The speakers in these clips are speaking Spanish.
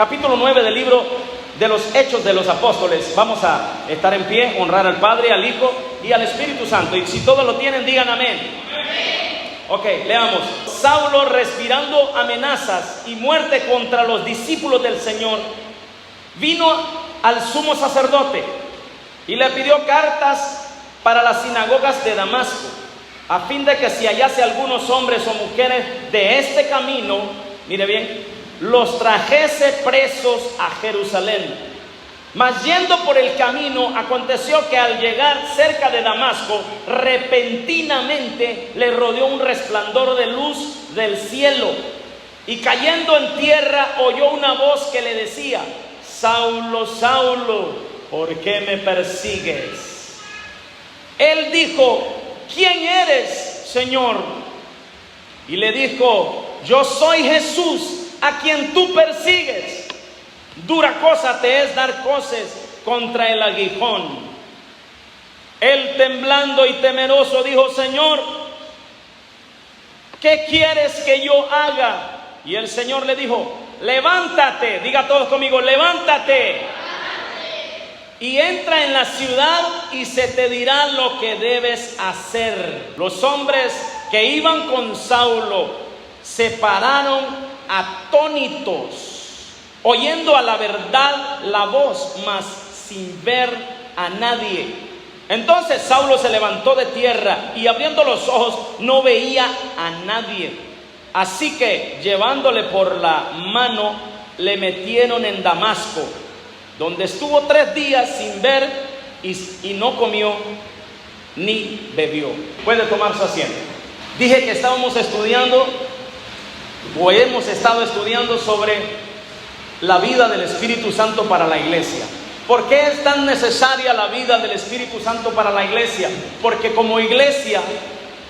Capítulo 9 del libro de los Hechos de los Apóstoles. Vamos a estar en pie, honrar al Padre, al Hijo y al Espíritu Santo. Y si todos lo tienen, digan amén. Ok, leamos. Saulo, respirando amenazas y muerte contra los discípulos del Señor, vino al sumo sacerdote y le pidió cartas para las sinagogas de Damasco, a fin de que si hallase algunos hombres o mujeres de este camino, mire bien, los trajese presos a Jerusalén. Mas yendo por el camino, aconteció que al llegar cerca de Damasco, repentinamente le rodeó un resplandor de luz del cielo, y cayendo en tierra oyó una voz que le decía: Saulo, Saulo, ¿por qué me persigues? Él dijo: ¿quién eres, Señor? Y le dijo: yo soy Jesús, a quien tú persigues. Dura cosa te es dar coces contra el aguijón. Él, temblando y temeroso, dijo: Señor, ¿qué quieres que yo haga? Y el Señor le dijo: levántate, diga todos conmigo, levántate, y entra en la ciudad y se te dirá lo que debes hacer. Los hombres que iban con Saulo se pararon atónitos, oyendo a la verdad la voz, mas sin ver a nadie. Entonces Saulo se levantó de tierra y abriendo los ojos no veía a nadie. Así que llevándole por la mano le metieron en Damasco, donde estuvo 3 días sin ver y no comió ni bebió. Puede tomar su asiento. Dije que estábamos estudiando, o hemos estado estudiando, sobre la vida del Espíritu Santo para la iglesia. ¿Por qué es tan necesaria la vida del Espíritu Santo para la iglesia? Porque como iglesia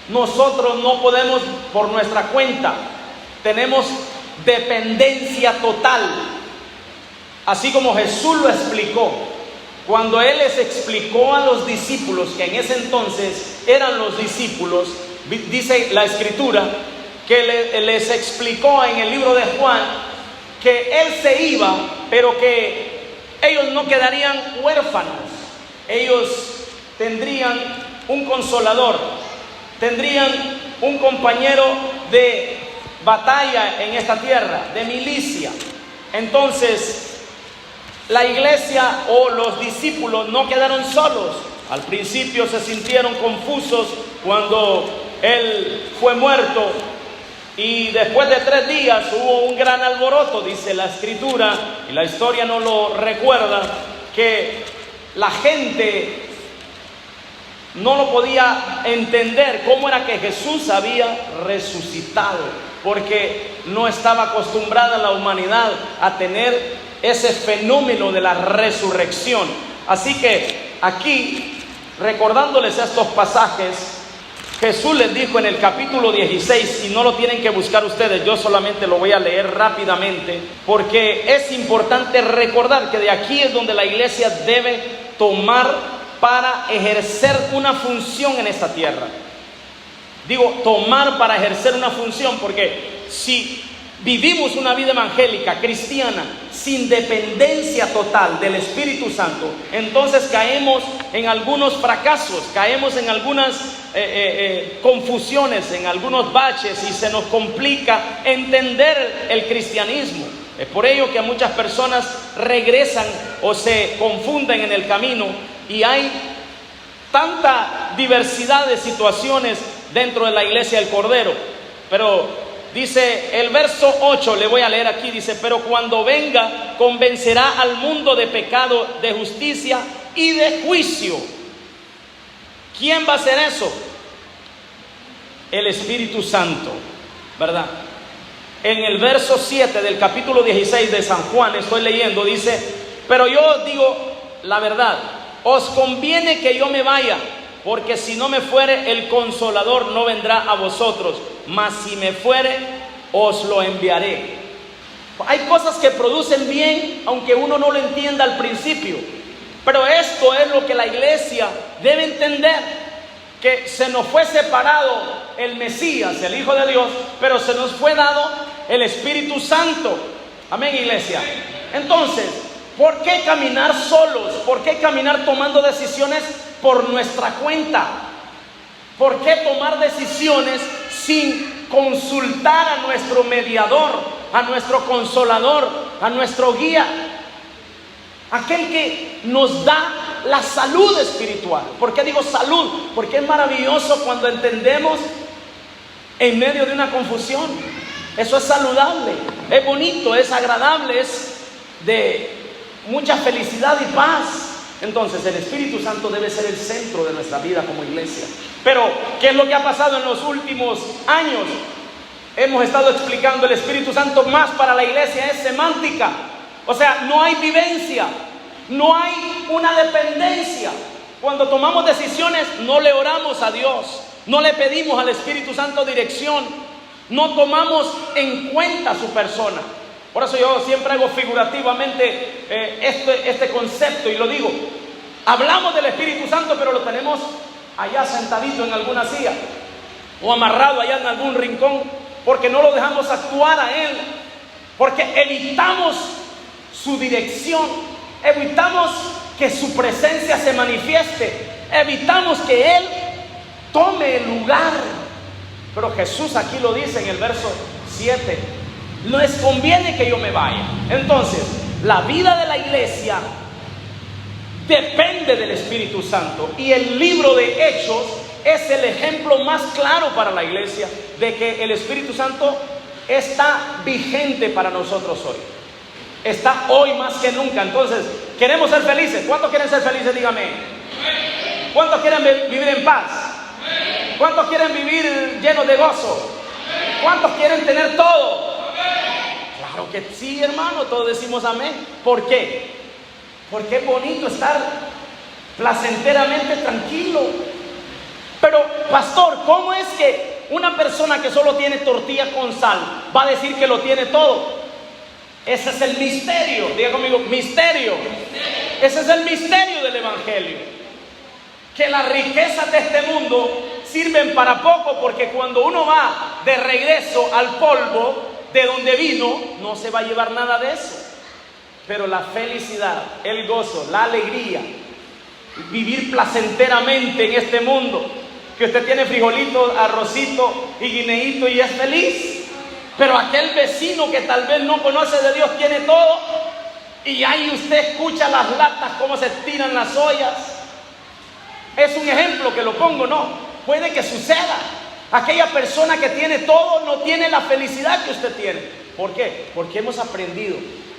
nosotros no podemos por nuestra cuenta, tenemos dependencia total. Así como Jesús lo explicó, cuando Él les explicó a los discípulos, que en ese entonces eran los discípulos, dice la Escritura, que les explicó en el libro de Juan que Él se iba, pero que ellos no quedarían huérfanos. Ellos tendrían un consolador, tendrían un compañero de batalla en esta tierra, de milicia. Entonces, la iglesia o los discípulos no quedaron solos. Al principio se sintieron confusos cuando Él fue muerto, y después de 3 días hubo un gran alboroto, dice la Escritura, y la historia no lo recuerda, que la gente no lo podía entender cómo era que Jesús había resucitado, porque no estaba acostumbrada la humanidad a tener ese fenómeno de la resurrección. Así que aquí, recordándoles estos pasajes, Jesús les dijo en el capítulo 16, y no lo tienen que buscar ustedes, yo solamente lo voy a leer rápidamente, porque es importante recordar que de aquí es donde la iglesia debe tomar para ejercer una función en esta tierra. Digo, tomar para ejercer una función, porque si vivimos una vida evangélica, cristiana, sin dependencia total del Espíritu Santo, entonces caemos en algunos fracasos, caemos en algunas confusiones, en algunos baches, y se nos complica entender el cristianismo. Es por ello que a muchas personas regresan o se confunden en el camino, y hay tanta diversidad de situaciones dentro de la iglesia del Cordero. Pero dice el verso 8, le voy a leer aquí, dice: pero cuando venga, convencerá al mundo de pecado, de justicia y de juicio. ¿Quién va a hacer eso? El Espíritu Santo, ¿verdad? En el verso 7 del capítulo 16 de San Juan, estoy leyendo, dice: pero yo os digo la verdad, os conviene que yo me vaya, porque si no me fuere, el Consolador no vendrá a vosotros, mas si me fuere, os lo enviaré. Hay cosas que producen bien, aunque uno no lo entienda al principio, pero esto es lo que la iglesia debe entender, que se nos fue separado el Mesías, el Hijo de Dios, pero se nos fue dado el Espíritu Santo. Amén, iglesia. Entonces, ¿por qué caminar solos? ¿Por qué caminar tomando decisiones por nuestra cuenta? ¿Por qué tomar decisiones sin consultar a nuestro mediador, a nuestro consolador, a nuestro guía? Aquel que nos da la salud espiritual. ¿Por qué digo salud? Porque es maravilloso cuando entendemos en medio de una confusión. Eso es saludable, es bonito, es agradable, es de mucha felicidad y paz. Entonces el Espíritu Santo debe ser el centro de nuestra vida como iglesia. Pero, ¿qué es lo que ha pasado en los últimos años? Hemos estado explicando, el Espíritu Santo más para la iglesia es semántica. O sea, no hay vivencia, no hay una dependencia. Cuando tomamos decisiones, no le oramos a Dios, no le pedimos al Espíritu Santo dirección, no tomamos en cuenta su persona. Por eso yo siempre hago figurativamente este concepto y lo digo. Hablamos del Espíritu Santo, pero lo tenemos allá sentadito en alguna silla o amarrado allá en algún rincón, porque no lo dejamos actuar a Él, porque evitamos su dirección, evitamos que su presencia se manifieste, evitamos que Él tome el lugar. Pero Jesús aquí lo dice en el verso 7: les conviene que yo me vaya. Entonces, la vida de la iglesia depende del Espíritu Santo, y el libro de Hechos es el ejemplo más claro para la iglesia de que el Espíritu Santo está vigente para nosotros hoy. Está hoy más que nunca. Entonces, queremos ser felices. ¿Cuántos quieren ser felices? Dígame. ¿Cuántos quieren vivir en paz? ¿Cuántos quieren vivir llenos de gozo? ¿Cuántos quieren tener todo? Claro que sí, hermano, todos decimos amén. ¿Por qué? Porque es bonito estar placenteramente tranquilo. Pero, pastor, ¿cómo es que una persona que solo tiene tortilla con sal va a decir que lo tiene todo? Ese es el misterio. Diga conmigo, misterio. Ese es el misterio del Evangelio. Que las riquezas de este mundo sirven para poco, porque cuando uno va de regreso al polvo de donde vino, no se va a llevar nada de eso. Pero la felicidad, el gozo, la alegría, vivir placenteramente en este mundo, que usted tiene frijolito, arrocito y guineíto y es feliz. Pero aquel vecino que tal vez no conoce de Dios tiene todo, y ahí usted escucha las latas cómo se tiran las ollas. Es un ejemplo que lo pongo, no, puede que suceda. Aquella persona que tiene todo no tiene la felicidad que usted tiene. ¿Por qué? Porque hemos aprendido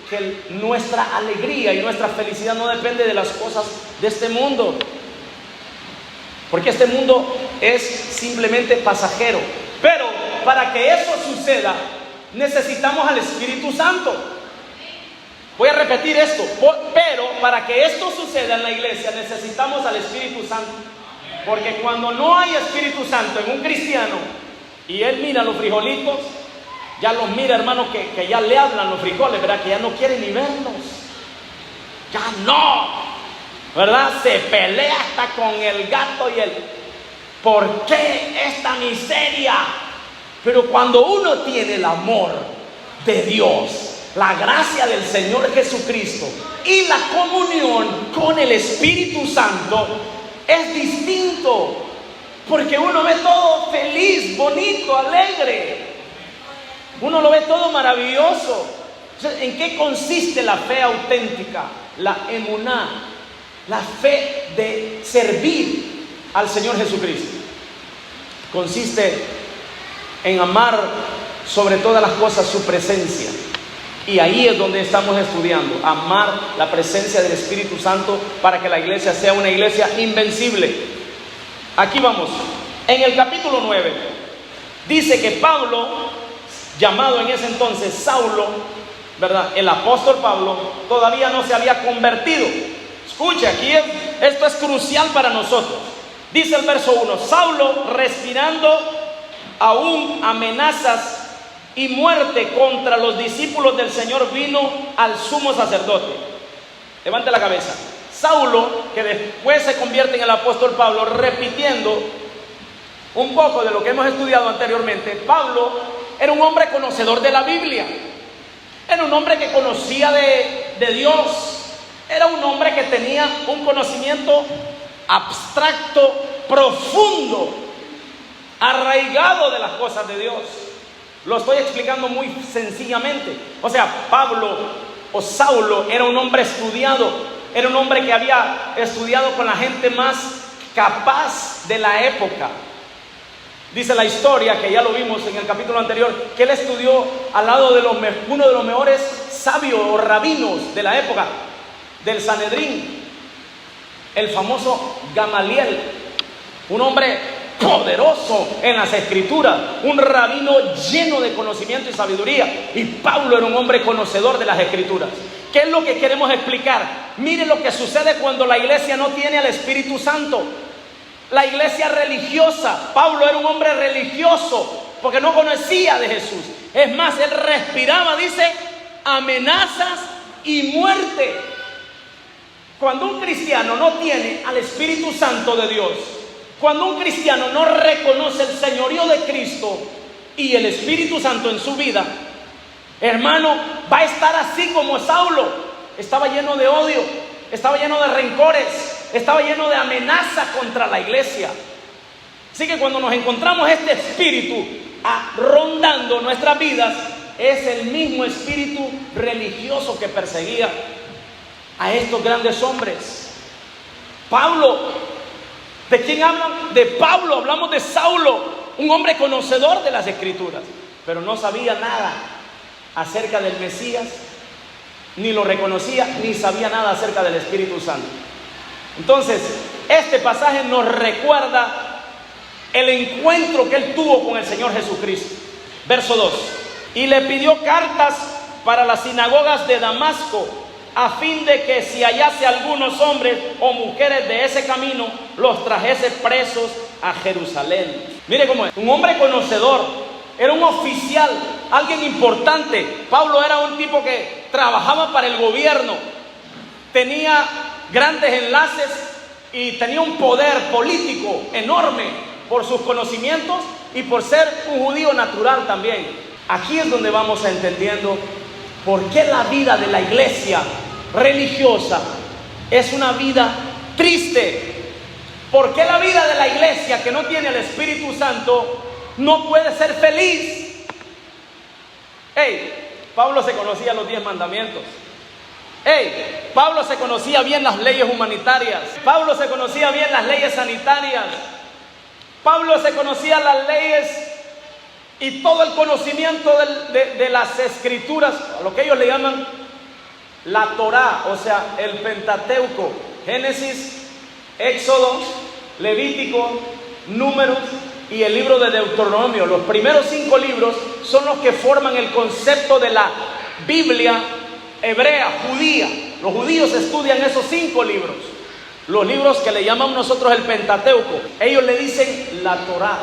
que nuestra alegría y nuestra felicidad no depende de las cosas de este mundo, porque este mundo es simplemente pasajero. Pero para que eso suceda, necesitamos al Espíritu Santo. Voy a repetir esto, pero para que esto suceda en la iglesia necesitamos al Espíritu Santo. Porque cuando no hay Espíritu Santo en un cristiano y él mira los frijolitos, ya los mira, hermano, que ya le hablan los frijoles, ¿verdad? Que ya no quiere ni verlos. Ya no, ¿verdad? Se pelea hasta con el gato y el... ¿Por qué esta miseria? Pero cuando uno tiene el amor de Dios, la gracia del Señor Jesucristo y la comunión con el Espíritu Santo, es distinto, porque uno ve todo feliz, bonito, alegre. Uno lo ve todo maravilloso. ¿En qué consiste la fe auténtica? La emuná, la fe de servir al Señor Jesucristo. Consiste en amar sobre todas las cosas su presencia. Y ahí es donde estamos estudiando, amar la presencia del Espíritu Santo para que la iglesia sea una iglesia invencible. Aquí vamos, en el capítulo 9, dice que Pablo, llamado en ese entonces Saulo, ¿verdad? El apóstol Pablo todavía no se había convertido. Escuche, aquí esto es crucial para nosotros. Dice el verso 1, Saulo, respirando aún amenazas y muerte contra los discípulos del Señor, vino al sumo sacerdote. Levante la cabeza. Saulo, que después se convierte en el apóstol Pablo, repitiendo un poco de lo que hemos estudiado anteriormente. Pablo era un hombre conocedor de la Biblia. Era un hombre que conocía de de Dios. Era un hombre que tenía un conocimiento abstracto, profundo, arraigado de las cosas de Dios. Lo estoy explicando muy sencillamente. O sea, Pablo o Saulo era un hombre estudiado, era un hombre que había estudiado con la gente más capaz de la época. Dice la historia, que ya lo vimos en el capítulo anterior, que él estudió al lado de uno de los mejores sabios o rabinos de la época, del Sanedrín, el famoso Gamaliel, un hombre poderoso en las escrituras, un rabino lleno de conocimiento y sabiduría. Y Pablo era un hombre conocedor de las escrituras. ¿Qué es lo que queremos explicar? Mire lo que sucede cuando la iglesia no tiene al Espíritu Santo. La iglesia religiosa, Pablo era un hombre religioso porque no conocía de Jesús. Es más, él respiraba, dice, amenazas y muerte. Cuando un cristiano no tiene al Espíritu Santo de Dios, cuando un cristiano no reconoce el señorío de Cristo y el Espíritu Santo en su vida, hermano, va a estar así como Saulo. Estaba lleno de odio, estaba lleno de rencores, estaba lleno de amenaza contra la iglesia. Así que cuando nos encontramos este espíritu rondando nuestras vidas, es el mismo espíritu religioso que perseguía a estos grandes hombres. Pablo, ¿de quién hablan? De Pablo, hablamos de Saulo, un hombre conocedor de las escrituras, pero no sabía nada acerca del Mesías, ni lo reconocía, ni sabía nada acerca del Espíritu Santo. Entonces, este pasaje nos recuerda el encuentro que él tuvo con el Señor Jesucristo. Verso 2: y le pidió cartas para las sinagogas de Damasco, a fin de que si hallase algunos hombres o mujeres de ese camino, los trajese presos a Jerusalén. Mire cómo es, un hombre conocedor, era un oficial, alguien importante. Pablo era un tipo que trabajaba para el gobierno, tenía grandes enlaces y tenía un poder político enorme por sus conocimientos y por ser un judío natural también. Aquí es donde vamos entendiendo por qué la vida de la iglesia religiosa es una vida triste. ¿Por qué la vida de la iglesia que no tiene el Espíritu Santo no puede ser feliz? Pablo se conocía los 10 mandamientos. Pablo se conocía bien las leyes humanitarias. Pablo se conocía bien las leyes sanitarias. Pablo se conocía las leyes y todo el conocimiento de las escrituras, lo que ellos le llaman la Torá, o sea, el Pentateuco, Génesis, Éxodo, Levítico, Números y el libro de Deuteronomio. Los primeros 5 libros son los que forman el concepto de la Biblia hebrea, judía. Los judíos estudian esos 5 libros, los libros que le llamamos nosotros el Pentateuco. Ellos le dicen la Torá.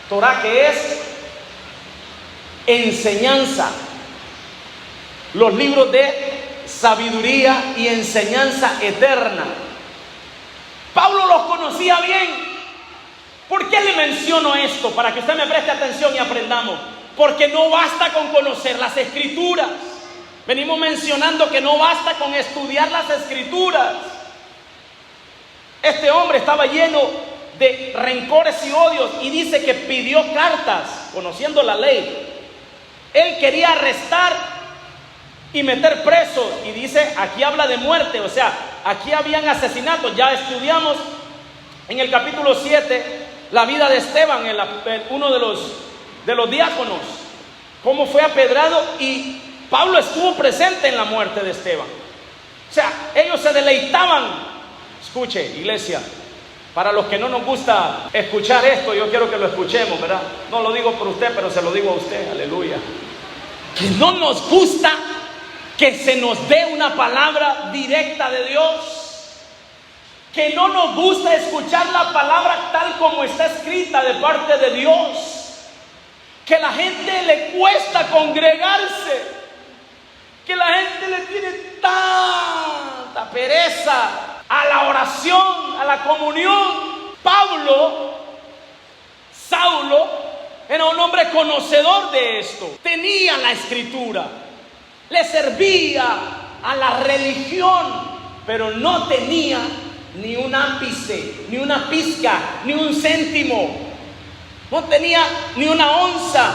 Torá, que es enseñanza, los libros de sabiduría y enseñanza eterna. Pablo los conocía bien. ¿Por qué le menciono esto? Para que usted me preste atención y aprendamos. Porque no basta con conocer las escrituras. Venimos mencionando que no basta con estudiar las escrituras. Este hombre estaba lleno de rencores y odios y dice que pidió cartas, conociendo la ley. Él quería arrestar y meter presos, y dice, aquí habla de muerte, o sea, aquí habían asesinatos. Ya estudiamos en el capítulo 7 la vida de Esteban, uno de los diáconos, cómo fue apedrado, y Pablo estuvo presente en la muerte de Esteban. O sea, ellos se deleitaban. Escuche, iglesia, para los que no nos gusta escuchar esto, yo quiero que lo escuchemos, ¿verdad? No lo digo por usted, pero se lo digo a usted, aleluya. Que no nos gusta que se nos dé una palabra directa de Dios, que no nos gusta escuchar la palabra tal como está escrita de parte de Dios, que la gente le cuesta congregarse, que la gente le tiene tanta pereza a la oración, a la comunión. Saulo era un hombre conocedor de esto, tenía la escritura, le servía a la religión, pero no tenía ni un ápice, ni una pizca, ni un céntimo, no tenía ni una onza,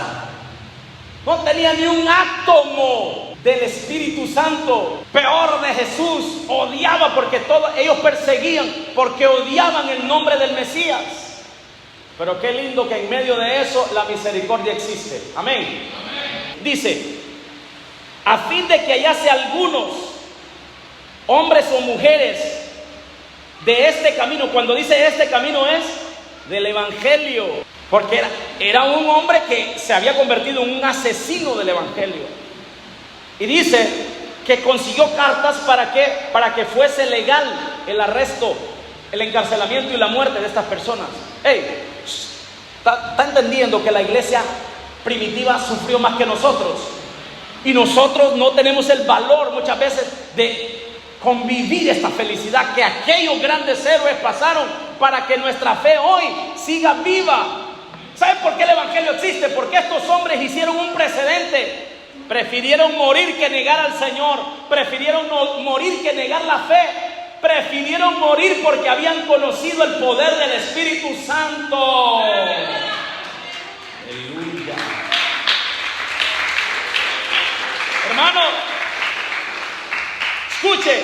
no tenía ni un átomo del Espíritu Santo. Peor de Jesús, odiaba porque ellos perseguían, porque odiaban el nombre del Mesías. Pero qué lindo que en medio de eso la misericordia existe. Amén. Amén. Dice, a fin de que hallase algunos hombres o mujeres de este camino. Cuando dice este camino es del Evangelio, porque era un hombre que se había convertido en un asesino del Evangelio. Y dice que consiguió cartas para que fuese legal el arresto, el encarcelamiento y la muerte de estas personas. Hey, ¿está entendiendo que la iglesia primitiva sufrió más que nosotros? Y nosotros no tenemos el valor muchas veces de convivir esta felicidad que aquellos grandes héroes pasaron para que nuestra fe hoy siga viva. ¿Saben por qué el Evangelio existe? Porque estos hombres hicieron un precedente. Prefirieron morir que negar al Señor. Prefirieron morir que negar la fe. Prefirieron morir porque habían conocido el poder del Espíritu Santo. Aleluya. Hermano, escuche,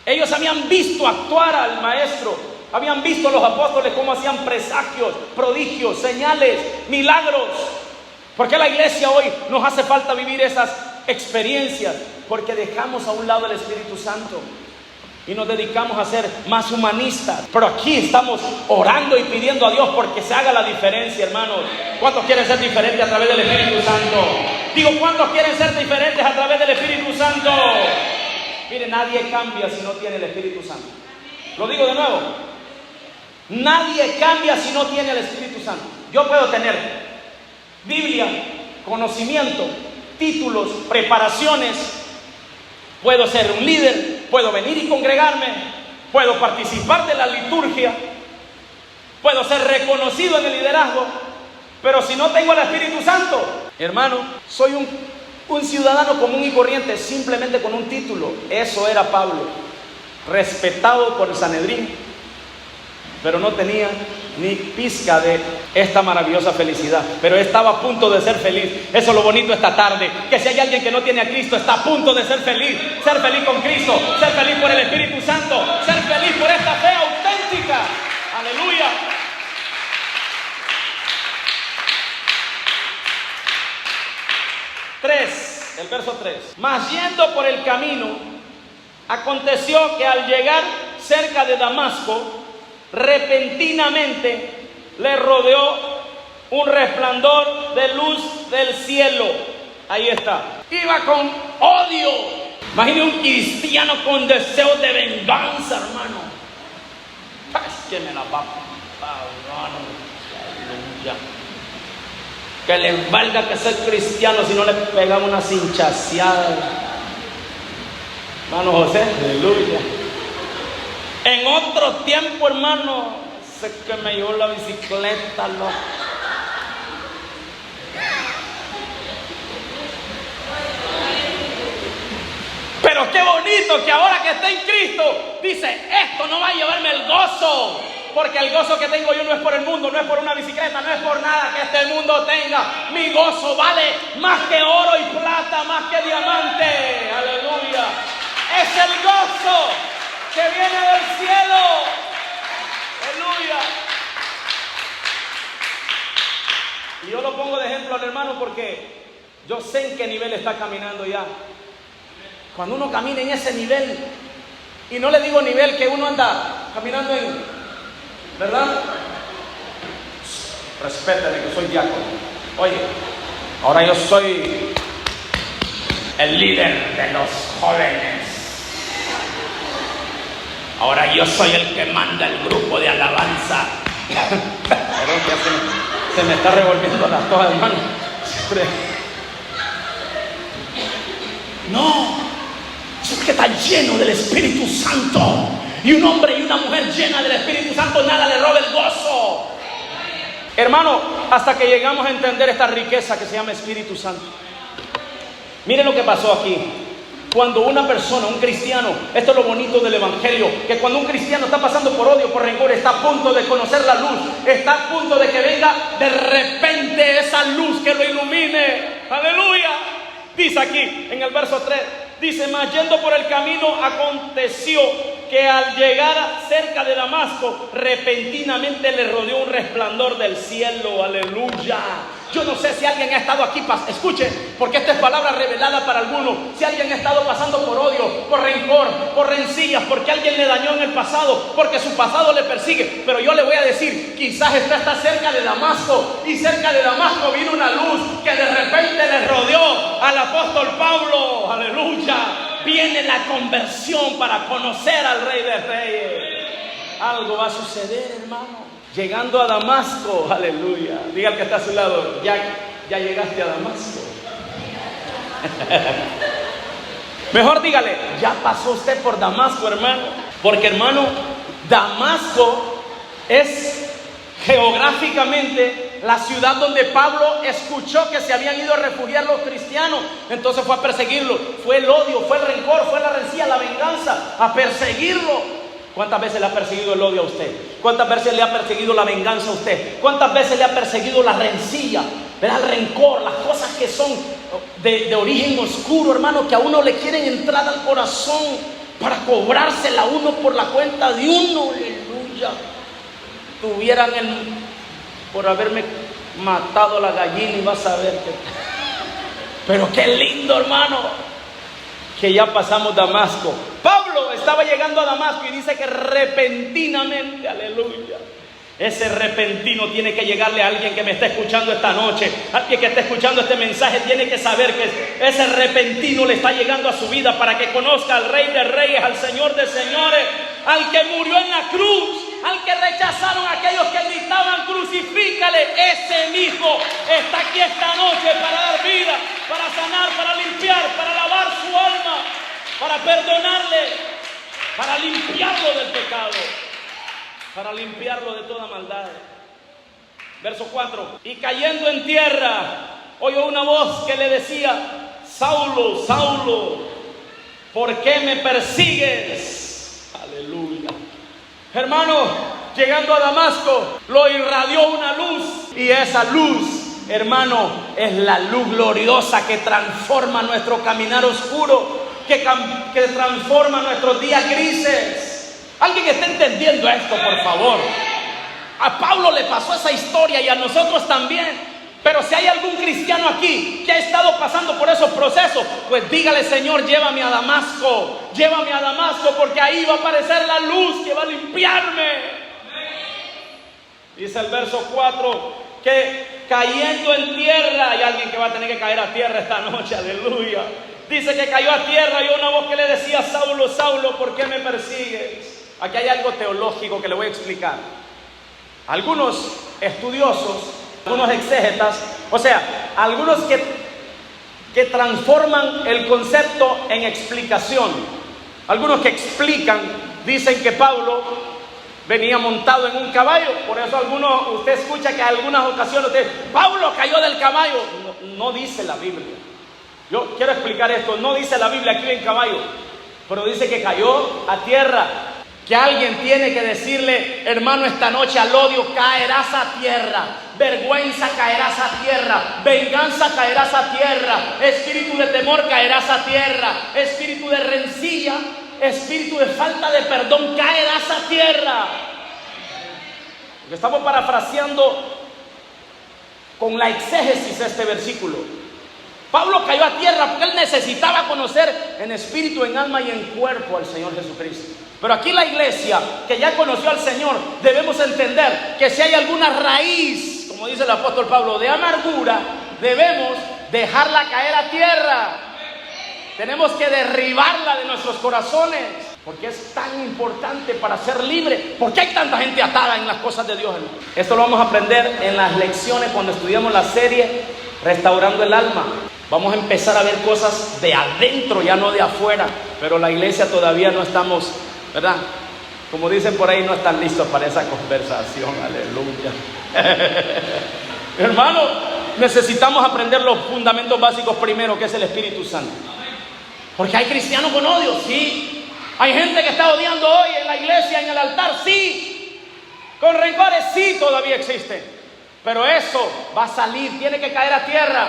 ellos habían visto actuar al Maestro, habían visto a los apóstoles cómo hacían presagios, prodigios, señales, milagros. ¿Por qué la iglesia hoy nos hace falta vivir esas experiencias? Porque dejamos a un lado el Espíritu Santo y nos dedicamos a ser más humanistas. Pero aquí estamos orando y pidiendo a Dios porque se haga la diferencia, hermanos. ¿Cuántos quieren ser diferentes a través del Espíritu Santo? Digo, ¿cuántos quieren ser diferentes a través del Espíritu Santo? Mire, nadie cambia si no tiene el Espíritu Santo. Lo digo de nuevo. Nadie cambia si no tiene el Espíritu Santo. Yo puedo tener Biblia, conocimiento, títulos, preparaciones. Puedo ser un líder, puedo venir y congregarme, puedo participar de la liturgia, puedo ser reconocido en el liderazgo, pero si no tengo el Espíritu Santo, hermano, soy un ciudadano común y corriente simplemente con un título. Eso era Pablo, respetado por el Sanedrín, pero no tenía ni pizca de esta maravillosa felicidad, pero estaba a punto de ser feliz. Eso es lo bonito esta tarde, que si hay alguien que no tiene a Cristo, está a punto de ser feliz con Cristo, ser feliz por el Espíritu Santo, ser feliz por esta fe auténtica. Aleluya. El verso 3. Mas yendo por el camino, aconteció que al llegar cerca de Damasco, repentinamente le rodeó un resplandor de luz del cielo. Ahí está. Iba con odio. Imagine un cristiano con deseo de venganza, hermano. Es que me la va, hermano. Aleluya. Que le valga que ser cristiano si no le pegamos una cinchaseada. Hermano José, aleluya. En otro tiempo, hermano, sé que me llevó la bicicleta, loco. Pero qué bonito que ahora que está en Cristo, dice, esto no va a llevarme el gozo. Porque el gozo que tengo yo no es por el mundo, no es por una bicicleta, no es por nada que este mundo tenga. Mi gozo vale más que oro y plata, más que diamante. Aleluya. Es el gozo que viene del cielo. Aleluya. Y yo lo pongo de ejemplo al hermano porque yo sé en qué nivel está caminando ya. Cuando uno camina en ese nivel, y no le digo nivel que uno anda caminando en, ¿verdad? Respétame que soy diácono. Oye, ahora yo soy el líder de los jóvenes. Ahora yo soy el que manda el grupo de alabanza. Perdón, que se me está revolviendo las cosas, hermano. No, es que está lleno del Espíritu Santo. Y un hombre y una mujer llena del Espíritu Santo, nada le roba el gozo. Hermano, hasta que llegamos a entender esta riqueza que se llama Espíritu Santo. Miren lo que pasó aquí. Cuando una persona, un cristiano, esto es lo bonito del evangelio, que cuando un cristiano está pasando por odio, por rencor, está a punto de conocer la luz, está a punto de que venga de repente esa luz que lo ilumine. Aleluya. Dice aquí en el verso 3, dice: mas yendo por el camino aconteció que al llegar cerca de Damasco, repentinamente le rodeó un resplandor del cielo. Aleluya. Yo no sé si alguien ha estado aquí, escuche, porque esta es palabra revelada para algunos. Si alguien ha estado pasando por odio, por rencor, por rencillas, porque alguien le dañó en el pasado, porque su pasado le persigue. Pero yo le voy a decir, quizás está cerca de Damasco, y cerca de Damasco vino una luz que de repente le rodeó al apóstol Pablo. Aleluya. Viene la conversión para conocer al Rey de Reyes. Algo va a suceder, hermano. Llegando a Damasco, aleluya. Diga al que está a su lado: ya llegaste a Damasco. Mejor dígale: ya pasó usted por Damasco, hermano. Porque, hermano, Damasco es geográficamente la ciudad donde Pablo escuchó que se habían ido a refugiar los cristianos. Entonces fue a perseguirlo. Fue el odio, fue el rencor, fue la rencilla, la venganza, a perseguirlo. ¿Cuántas veces le ha perseguido el odio a usted? ¿Cuántas veces le ha perseguido la venganza a usted? ¿Cuántas veces le ha perseguido la rencilla, ¿verdad? El rencor, las cosas que son de origen oscuro, hermano, que a uno le quieren entrar al corazón para cobrársela a uno por la cuenta de uno. Aleluya. Tuvieran por haberme matado la gallina y vas a ver que... Pero qué lindo, hermano, que ya pasamos Damasco. Pablo estaba llegando a Damasco y dice que repentinamente, aleluya. Ese repentino tiene que llegarle a alguien que me está escuchando esta noche. Alguien que está escuchando este mensaje tiene que saber que ese repentino le está llegando a su vida para que conozca al Rey de Reyes, al Señor de Señores, al que murió en la cruz, al que rechazaron aquellos que gritaban: crucifícale. Ese mismo está aquí esta noche para dar vida, para sanar, para limpiar, para lavar su alma, para perdonarle, para limpiarlo del pecado, para limpiarlo de toda maldad. Verso 4: y cayendo en tierra, oyó una voz que le decía: Saulo, Saulo, ¿por qué me persigues? Aleluya. Hermano, llegando a Damasco, lo irradió una luz. Y esa luz, hermano, es la luz gloriosa que transforma nuestro caminar oscuro, que transforma nuestros días grises. ¿Alguien está entendiendo esto, por favor? A Pablo le pasó esa historia y a nosotros también. Pero si hay algún cristiano aquí que ha estado pasando por esos procesos, pues dígale: Señor, llévame a Damasco, porque ahí va a aparecer la luz que va a limpiarme. Dice el verso 4 que cayendo en tierra, hay alguien que va a tener que caer a tierra esta noche, aleluya. Dice que cayó a tierra y una voz que le decía: Saulo, Saulo, ¿por qué me persigues? Aquí hay algo teológico que le voy a explicar. Algunos estudiosos, algunos exégetas, o sea, algunos que transforman el concepto en explicación, algunos que explican, dicen que Pablo venía montado en un caballo. Por eso usted escucha que en algunas ocasiones Pablo cayó del caballo. No dice la Biblia. Yo quiero explicar esto. No dice la Biblia aquí en caballo, pero dice que cayó a tierra. Que alguien tiene que decirle: hermano, esta noche al odio caerás a tierra, vergüenza caerás a tierra, venganza caerás a tierra, espíritu de temor caerás a tierra, espíritu de rencilla, espíritu de falta de perdón caerás a tierra. Porque estamos parafraseando con la exégesis este versículo. Pablo cayó a tierra porque él necesitaba conocer en espíritu, en alma y en cuerpo al Señor Jesucristo. Pero aquí la iglesia que ya conoció al Señor, debemos entender que si hay alguna raíz, como dice el apóstol Pablo, de amargura, debemos dejarla caer a tierra. Tenemos que derribarla de nuestros corazones, porque es tan importante para ser libre. ¿Por qué hay tanta gente atada en las cosas de Dios, hermano? Esto lo vamos a aprender en las lecciones cuando estudiamos la serie Restaurando el Alma. Vamos a empezar a ver cosas de adentro, ya no de afuera. Pero la iglesia todavía no estamos, ¿verdad? Como dicen por ahí, no están listos para esa conversación. Aleluya. Hermano, necesitamos aprender los fundamentos básicos primero, que es el Espíritu Santo. Porque hay cristianos con odio, sí. Hay gente que está odiando hoy en la iglesia, en el altar, sí. Con rencores, sí, todavía existen. Pero eso va a salir, tiene que caer a tierra.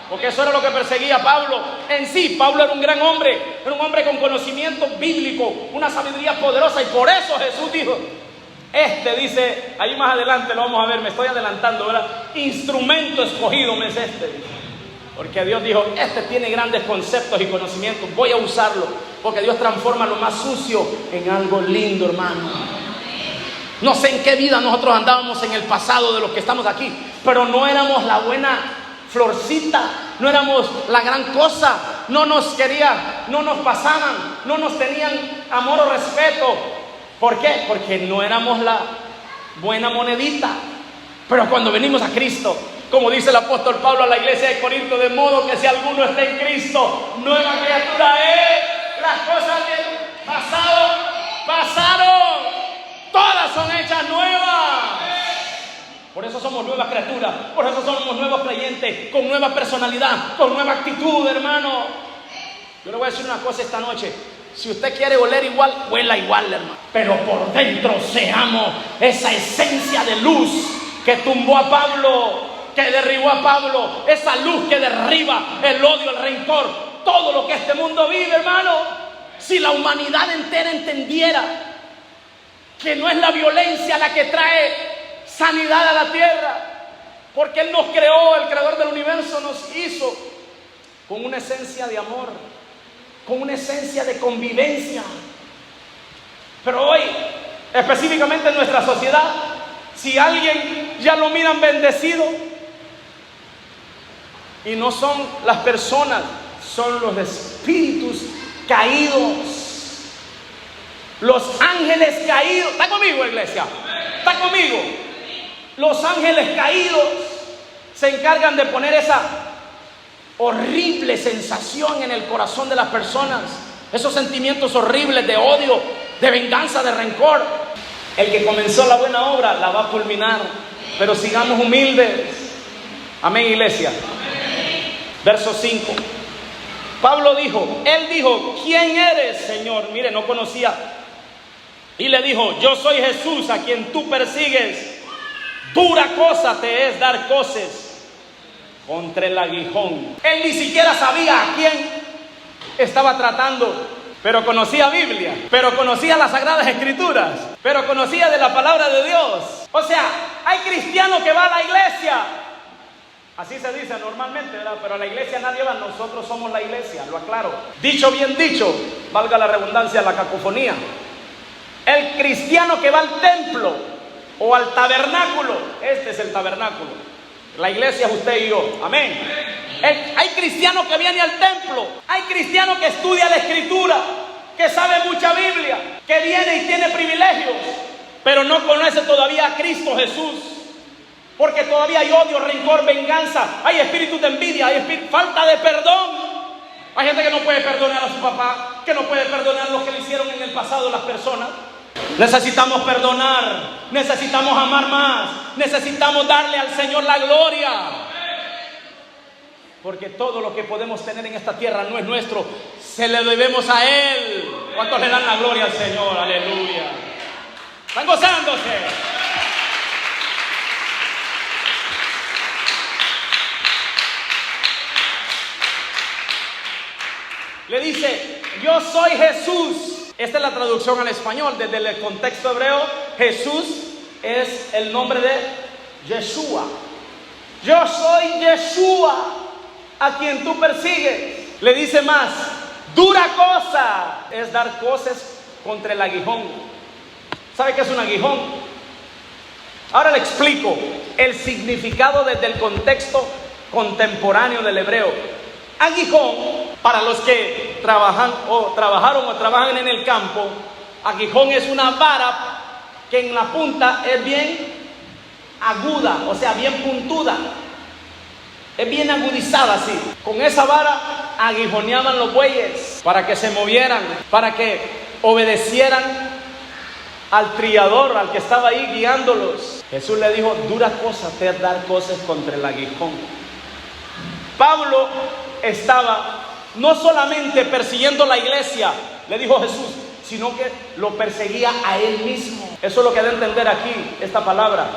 Porque eso era lo que perseguía a Pablo. En sí, Pablo era un gran hombre. Era un hombre con conocimiento bíblico, una sabiduría poderosa. Y por eso Jesús dijo, dice, ahí más adelante lo vamos a ver, me estoy adelantando, ¿verdad? Instrumento escogido me es dice. Porque Dios dijo, tiene grandes conceptos y conocimientos, voy a usarlo. Porque Dios transforma lo más sucio en algo lindo, hermano. No sé en qué vida nosotros andábamos en el pasado de los que estamos aquí, pero no éramos la buena florcita, no éramos la gran cosa, no nos querían, no nos pasaban, no nos tenían amor o respeto. ¿Por qué? Porque no éramos la buena monedita. Pero cuando venimos a Cristo, como dice el apóstol Pablo a la iglesia de Corinto, de modo que si alguno está en Cristo, nueva criatura es. Las cosas del pasado pasaron, todas son hechas nuevas. Por eso somos nuevas criaturas, por eso somos nuevos creyentes, con nueva personalidad, con nueva actitud, hermano. Yo le voy a decir una cosa esta noche. Si usted quiere oler igual, huela igual, hermano. Pero por dentro seamos esa esencia de luz que tumbó a Pablo, que derribó a Pablo, esa luz que derriba el odio, el rencor, todo lo que este mundo vive, hermano. Si la humanidad entera entendiera que no es la violencia la que trae sanidad a la tierra, porque Él nos creó, el creador del universo nos hizo con una esencia de amor, con una esencia de convivencia. Pero hoy, específicamente en nuestra sociedad, si alguien ya lo miran bendecido, y no son las personas, son los espíritus caídos, los ángeles caídos. ¿Está conmigo, iglesia? ¿Está conmigo? Los ángeles caídos se encargan de poner esa horrible sensación en el corazón de las personas, esos sentimientos horribles de odio, de venganza, de rencor. El que comenzó la buena obra la va a culminar, pero sigamos humildes. Amén, iglesia. Amén. Verso 5. Pablo dijo, él dijo, ¿quién eres, Señor? Mire, no conocía. Y le dijo, yo soy Jesús a quien tú persigues. Dura cosa te es dar coces contra el aguijón. Él ni siquiera sabía a quién estaba tratando, pero conocía Biblia, pero conocía las Sagradas Escrituras, pero conocía de la palabra de Dios. O sea, hay cristianos que van a la iglesia, así se dice normalmente, ¿verdad? Pero a la iglesia nadie va, nosotros somos la iglesia, lo aclaro. Dicho bien dicho, valga la redundancia, la cacofonía. El cristiano que va al templo o al tabernáculo, es el tabernáculo. La iglesia es usted y yo, amén. Hay cristianos que vienen al templo, hay cristianos que estudian la escritura, que sabe mucha Biblia, que viene y tiene privilegios, pero no conoce todavía a Cristo Jesús, porque todavía hay odio, rencor, venganza, hay espíritus de envidia, hay falta de perdón. Hay gente que no puede perdonar a su papá, que no puede perdonar lo que le hicieron en el pasado las personas. Necesitamos perdonar, necesitamos amar más, necesitamos darle al Señor la gloria, porque todo lo que podemos tener en esta tierra no es nuestro, se le debemos a Él. ¿Cuántos le dan la gloria al Señor? Aleluya. ¿Están gozándose? Le dice, yo soy Jesús. Esta es la traducción al español. Desde el contexto hebreo, Jesús es el nombre de Yeshua. Yo soy Yeshua a quien tú persigues. Le dice más, dura cosa es dar coces contra el aguijón. ¿Sabe qué es un aguijón? Ahora le explico el significado desde el contexto contemporáneo del hebreo. Aguijón, para los que trabajaron o trabajan en el campo, aguijón es una vara que en la punta es bien aguda, o sea, bien puntuda. Es bien agudizada así. Con esa vara aguijoneaban los bueyes para que se movieran, para que obedecieran al triador, al que estaba ahí guiándolos. Jesús le dijo, dura cosa te dar cosas contra el aguijón. Pablo estaba no solamente persiguiendo la iglesia, le dijo Jesús, sino que lo perseguía a él mismo. Eso es lo que debe entender aquí esta palabra.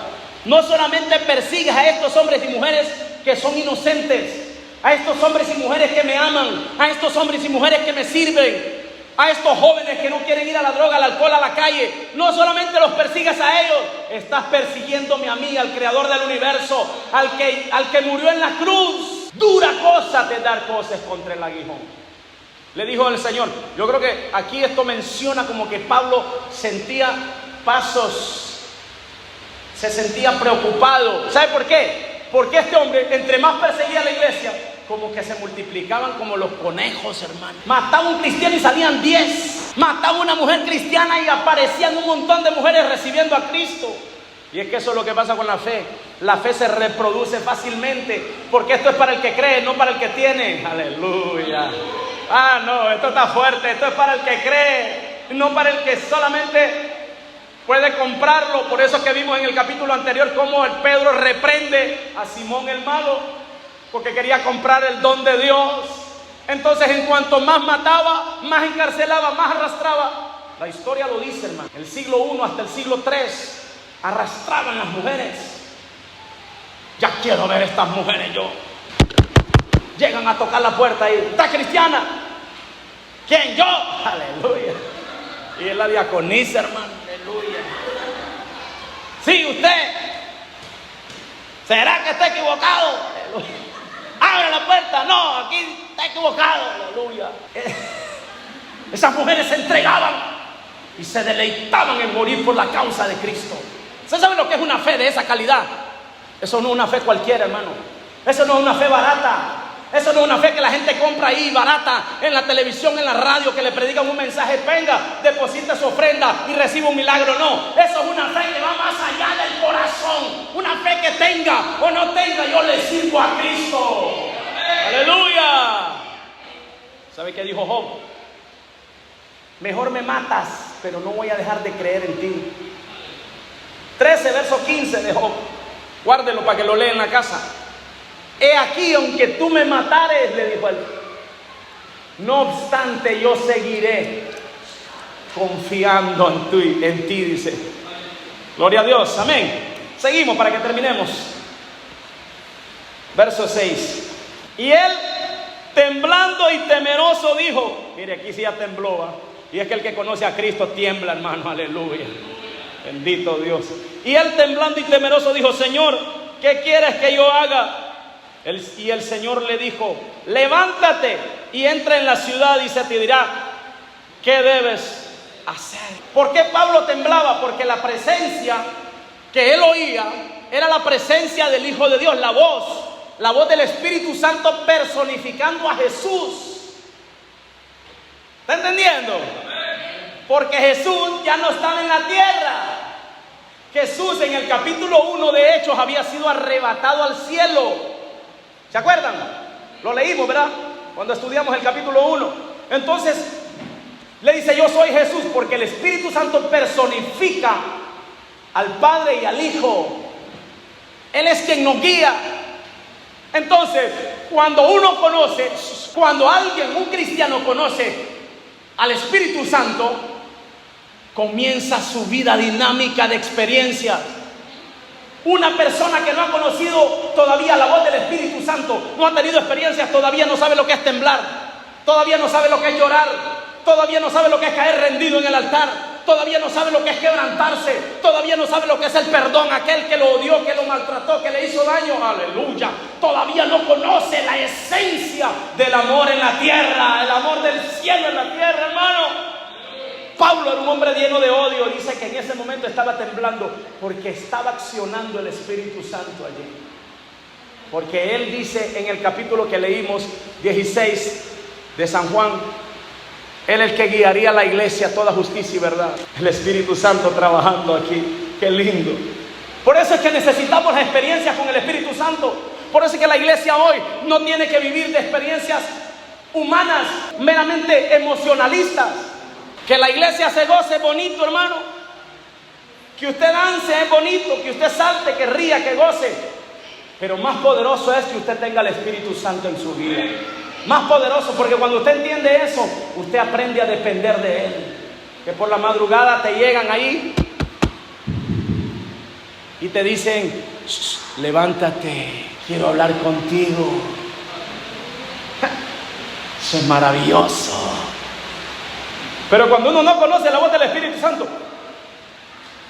No solamente persigues a estos hombres y mujeres que son inocentes, a estos hombres y mujeres que me aman, a estos hombres y mujeres que me sirven, a estos jóvenes que no quieren ir a la droga, al alcohol, a la calle. No solamente los persigues a ellos, estás persiguiéndome a mí, al creador del universo, al que murió en la cruz. Dura cosa te dar cosas contra el aguijón. Le dijo el Señor. Yo creo que aquí esto menciona como que Pablo sentía pasos, se sentía preocupado. ¿Sabe por qué? Porque este hombre, entre más perseguía a la iglesia, como que se multiplicaban como los conejos, hermano. Mataba a un cristiano y salían 10. Mataba a una mujer cristiana y aparecían un montón de mujeres recibiendo a Cristo. Y es que eso es lo que pasa con la fe. La fe se reproduce fácilmente, porque esto es para el que cree, no para el que tiene. Aleluya. Ah, no, esto está fuerte. Esto es para el que cree, no para el que solamente puede comprarlo. Por eso es que vimos en el capítulo anterior cómo el Pedro reprende a Simón el malo, porque quería comprar el don de Dios. Entonces, en cuanto más mataba, más encarcelaba, más arrastraba. La historia lo dice, hermano. El siglo I hasta el siglo III arrastraban las mujeres. Ya quiero ver estas mujeres yo. Llegan a tocar la puerta y ¿está cristiana? ¿Quién? Yo. Aleluya. Y es la diaconisa, hermano. Aleluya. Sí, usted. ¿Será que está equivocado? Aleluya. Abre la puerta. No, aquí está equivocado. Aleluya. Esas mujeres se entregaban y se deleitaban en morir por la causa de Cristo. ¿Usted sabe lo que es una fe de esa calidad? Eso no es una fe cualquiera, hermano. Eso no es una fe barata. Eso no es una fe que la gente compra ahí barata en la televisión, en la radio, que le predican un mensaje, venga, deposita su ofrenda y reciba un milagro. No, eso es una fe que va más allá del corazón. Una fe que tenga o no tenga, yo le sirvo a Cristo. Aleluya. ¿Sabe qué dijo Job? Mejor me matas, pero no voy a dejar de creer en ti. 13, verso 15 de Job. Guárdelo para que lo lea en la casa. He aquí, aunque tú me matares, le dijo él, no obstante yo seguiré confiando en ti, dice. Gloria a Dios, amén. Seguimos para que terminemos. Verso 6. Y él, temblando y temeroso, dijo, mire, aquí sí ya tembló, ¿va? Y es que el que conoce a Cristo tiembla, hermano, aleluya. Bendito Dios. Y él, temblando y temeroso, dijo, Señor, ¿qué quieres que yo haga? Y el Señor le dijo, levántate y entra en la ciudad y se te dirá qué debes hacer. ¿Por qué Pablo temblaba? Porque la presencia que él oía era la presencia del Hijo de Dios, la voz del Espíritu Santo personificando a Jesús. ¿Está entendiendo? Porque Jesús ya no estaba en la tierra. Jesús en el capítulo 1 de Hechos había sido arrebatado al cielo. ¿Se acuerdan? Lo leímos, ¿verdad? Cuando estudiamos el capítulo 1. Entonces, le dice, yo soy Jesús, porque el Espíritu Santo personifica al Padre y al Hijo. Él es quien nos guía. Entonces, cuando uno conoce, cuando alguien, un cristiano conoce al Espíritu Santo, comienza su vida dinámica de experiencias. Una persona que no ha conocido todavía la voz del Espíritu Santo, no ha tenido experiencias, todavía no sabe lo que es temblar, todavía no sabe lo que es llorar, todavía no sabe lo que es caer rendido en el altar, todavía no sabe lo que es quebrantarse, todavía no sabe lo que es el perdón, aquel que lo odió, que lo maltrató, que le hizo daño, aleluya, todavía no conoce la esencia del amor en la tierra, el amor del cielo en la tierra, hermano. Pablo era un hombre lleno de odio. Dice que en ese momento estaba temblando porque estaba accionando el Espíritu Santo allí. Porque él dice en el capítulo que leímos 16 de San Juan, él es el que guiaría a la iglesia a toda justicia y verdad. El Espíritu Santo trabajando aquí. Qué lindo. Por eso es que necesitamos las experiencias con el Espíritu Santo. Por eso es que la iglesia hoy no tiene que vivir de experiencias humanas, meramente emocionalistas. Que la iglesia se goce es bonito, hermano. Que usted dance es bonito, que usted salte, que ría, que goce. Pero más poderoso es que usted tenga el Espíritu Santo en su vida. más poderoso, porque cuando usted entiende eso, usted aprende a depender de Él. Que por la madrugada te llegan ahí y te dicen: levántate, quiero hablar contigo. Eso es maravilloso. Pero cuando uno no conoce la voz del Espíritu Santo,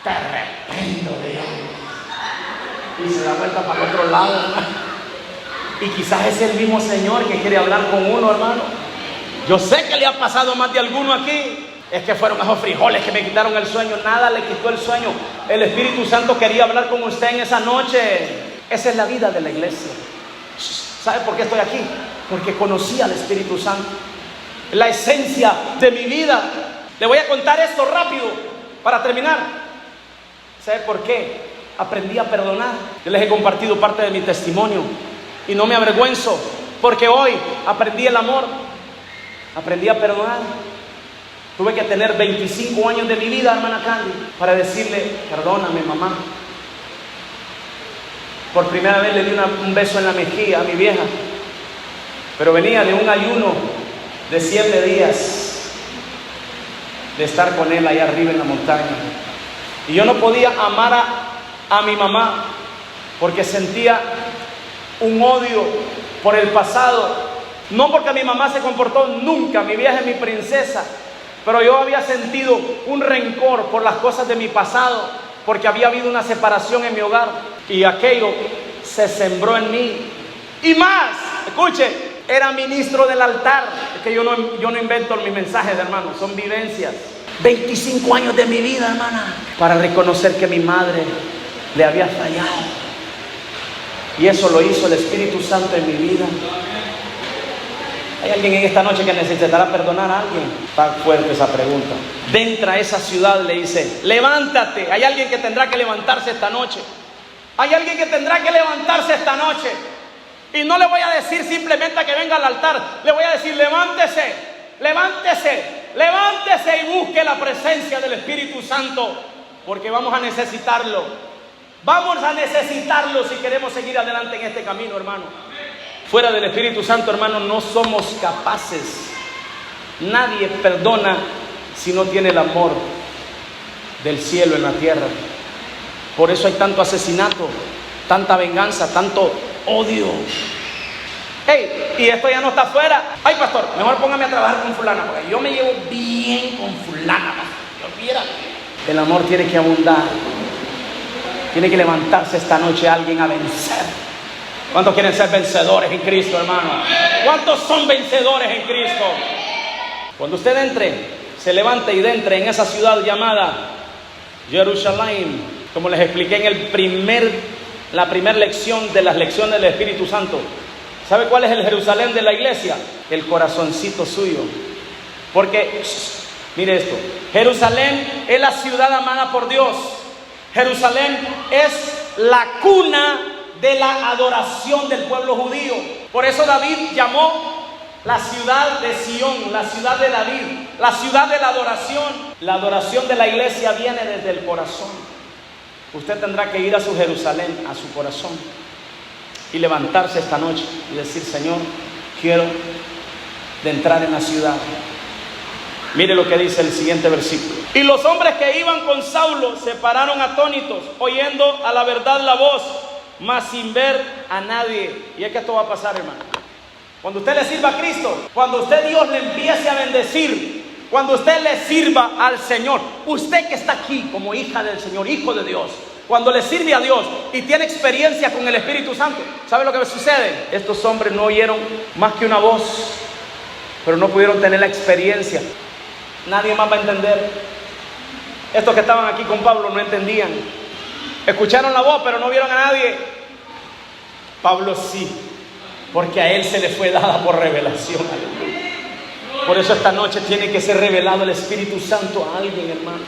te arrepiento de Él, y se da vuelta para el otro lado, hermano. Y quizás es el mismo Señor que quiere hablar con uno, hermano. Yo sé que le ha pasado a más de alguno aquí. Es que fueron esos frijoles que me quitaron el sueño. Nada le quitó el sueño. El Espíritu Santo quería hablar con usted en esa noche. Esa es la vida de la iglesia. ¿Sabe por qué estoy aquí? Porque conocí al Espíritu Santo, la esencia de mi vida. Le voy a contar esto rápido para terminar. ¿Sabe por qué? Aprendí a perdonar. Yo les he compartido parte de mi testimonio y no me avergüenzo, porque hoy aprendí el amor, aprendí a perdonar. Tuve que tener 25 años de mi vida, hermana Candy, para decirle: perdóname, mamá. Por primera vez le di un beso en la mejilla a mi vieja, pero venía de un ayuno de 7 días de estar con él allá arriba en la montaña, y yo no podía amar a mi mamá porque sentía un odio por el pasado. No porque mi mamá se comportó nunca, mi vieja es mi princesa, pero yo había sentido un rencor por las cosas de mi pasado, porque había habido una separación en mi hogar, y aquello se sembró en mí. Y más, escuche, era ministro del altar. Es que yo no invento mis mensajes, hermano, son vivencias. 25 años de mi vida, hermana, para reconocer que mi madre le había fallado. Y eso lo hizo el Espíritu Santo en mi vida. ¿Hay alguien en esta noche que necesitará perdonar a alguien? Está fuerte esa pregunta. Entra a esa ciudad, le dice: levántate. Hay alguien que tendrá que levantarse esta noche. Hay alguien que tendrá que levantarse esta noche. Y no le voy a decir simplemente a que venga al altar. Le voy a decir: levántese, levántese, levántese y busque la presencia del Espíritu Santo, porque vamos a necesitarlo. Vamos a necesitarlo si queremos seguir adelante en este camino, hermano. Fuera del Espíritu Santo, hermano, no somos capaces. Nadie perdona si no tiene el amor del cielo en la tierra. Por eso hay tanto asesinato, tanta venganza, tanto odio. Hey, y esto ya no está fuera. Ay, pastor, mejor póngame a trabajar con fulana, porque yo me llevo bien con fulana, pastor. Yo, mira, el amor tiene que abundar. Tiene que levantarse esta noche alguien a vencer. ¿Cuántos quieren ser vencedores en Cristo, hermano? ¿Cuántos son vencedores en Cristo? Cuando usted entre, se levante y entre en esa ciudad llamada Jerusalén, como les expliqué en la primera lección de las lecciones del Espíritu Santo. ¿Sabe cuál es el Jerusalén de la iglesia? El corazoncito suyo. Porque, mire esto, Jerusalén es la ciudad amada por Dios. Jerusalén es la cuna de la adoración del pueblo judío. Por eso David llamó la ciudad de Sión, la ciudad de David, la ciudad de la adoración. La adoración de la iglesia viene desde el corazón. Usted tendrá que ir a su Jerusalén, a su corazón, y levantarse esta noche y decir: Señor, quiero de entrar en la ciudad. Mire lo que dice el siguiente versículo. Y los hombres que iban con Saulo se pararon atónitos, oyendo a la verdad la voz, mas sin ver a nadie. Y es que esto va a pasar, hermano. Cuando usted le sirva a Cristo, cuando usted Dios le empiece a bendecir, cuando usted le sirva al Señor, usted que está aquí como hija del Señor, hijo de Dios, cuando le sirve a Dios y tiene experiencia con el Espíritu Santo, ¿sabe lo que sucede? Estos hombres no oyeron más que una voz, pero no pudieron tener la experiencia. Nadie más va a entender. Estos que estaban aquí con Pablo no entendían. Escucharon la voz, pero no vieron a nadie. Pablo sí, porque a él se le fue dada por revelación. Por eso esta noche tiene que ser revelado el Espíritu Santo a alguien, hermano.